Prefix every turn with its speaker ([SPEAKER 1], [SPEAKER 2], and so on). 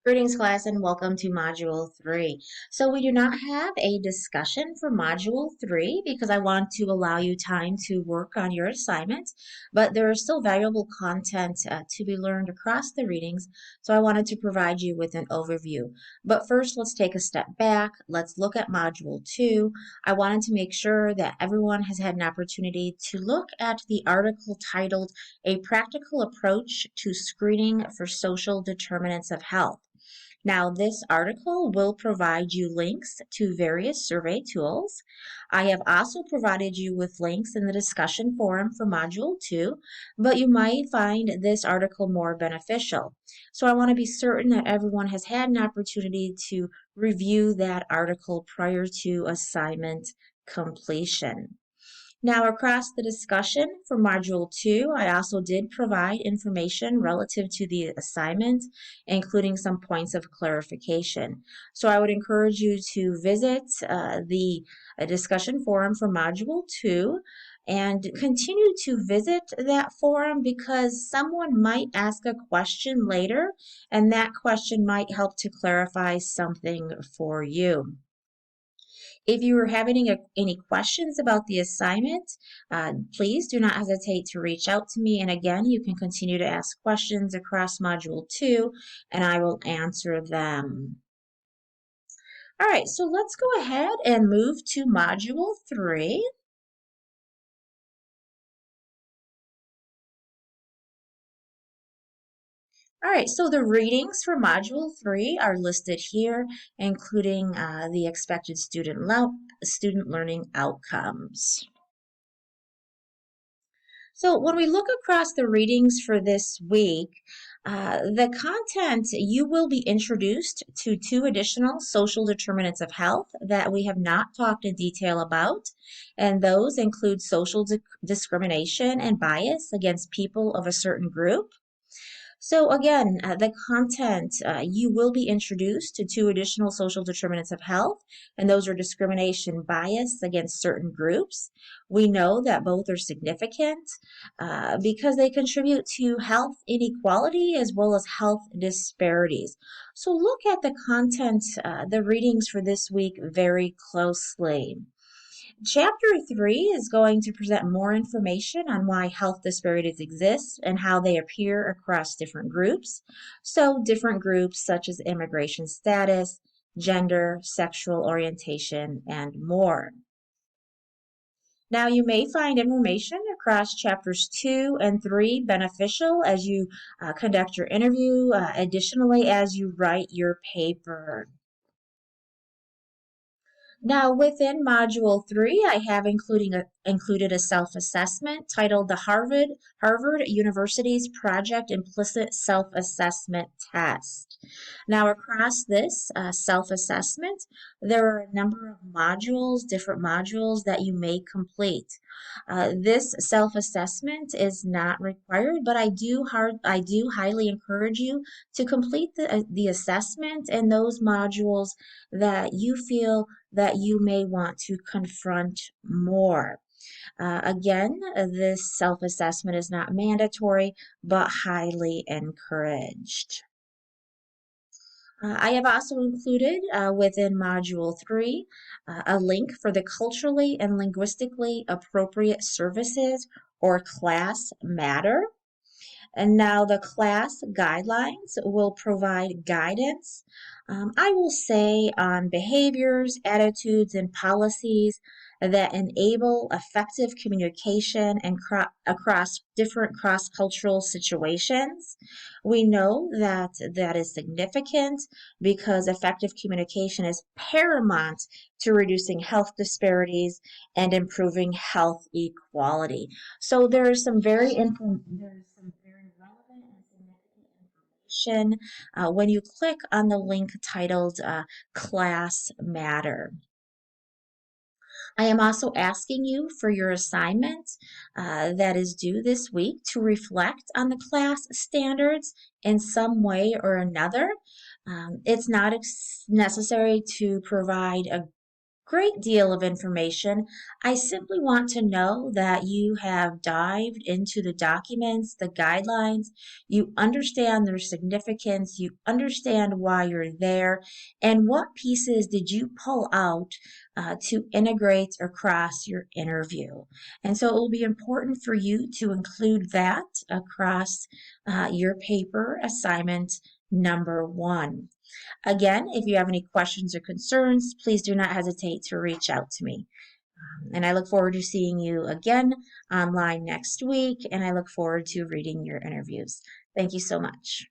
[SPEAKER 1] Greetings, class, and welcome to Module 3. So we do not have a discussion for Module 3 because I want to allow you time to work on your assignment, but there is still valuable content to be learned across the readings, so I wanted to provide you with an overview. But first, let's take a step back. Let's look at Module 2. I wanted to make sure that everyone has had an opportunity to look at the article titled A Practical Approach to Screening for Social Determinants of Health. Now, this article will provide you links to various survey tools. I have also provided you with links in the discussion forum for Module 2, but you might find this article more beneficial. So I want to be certain that everyone has had an opportunity to review that article prior to assignment completion. Now, across the discussion for Module 2, I also did provide information relative to the assignment, including some points of clarification. So I would encourage you to visit the discussion forum for Module 2 and continue to visit that forum because someone might ask a question later, and that question might help to clarify something for you. If you are having any questions about the assignment, please do not hesitate to reach out to me. And again, you can continue to ask questions across Module 2, and I will answer them. All right, so let's go ahead and move to Module 3. All right, so the readings for Module 3 are listed here, including the expected student learning outcomes. So when we look across the readings for this week, the content, you will be introduced to two additional social determinants of health that we have not talked in detail about, and those include social discrimination and bias against people of a certain group. So again, the content, you will be introduced to two additional social determinants of health, and those are discrimination bias against certain groups. We know that both are significant because they contribute to health inequality as well as health disparities. So look at the content, the readings for this week very closely. Chapter 3 is going to present more information on why health disparities exist and how they appear across different groups. So, different groups such as immigration status, gender, sexual orientation, and more. Now, you may find information across chapters 2 and 3 beneficial as you conduct your interview, additionally, as you write your paper. Now, within Module 3, I have included a self-assessment titled the Harvard University's Project Implicit Self-Assessment Test. Now, across this self-assessment, there are a number of modules, different modules that you may complete. This self-assessment is not required, but I do highly encourage you to complete the assessment and those modules that you feel that you may want to confront more. Again, this self assessment is not mandatory but highly encouraged. I have also included within Module 3 a link for the culturally and linguistically appropriate services or class matter. And now the class guidelines will provide guidance, I will say, on behaviors, attitudes, and policies that enable effective communication and across different cross-cultural situations. We know that that is significant because effective communication is paramount to reducing health disparities and improving health equality. So there's some very relevant and significant information when you click on the link titled Class Matter. I am also asking you for your assignment that is due this week to reflect on the class standards in some way or another. It's not necessary to provide a great deal of information. I simply want to know that you have dived into the documents, the guidelines, you understand their significance, you understand why you're there, and what pieces did you pull out to integrate across your interview. And so it will be important for you to include that across your paper assignment number 1. Again, if you have any questions or concerns, please do not hesitate to reach out to me. And I look forward to seeing you again online next week, and I look forward to reading your interviews. Thank you so much.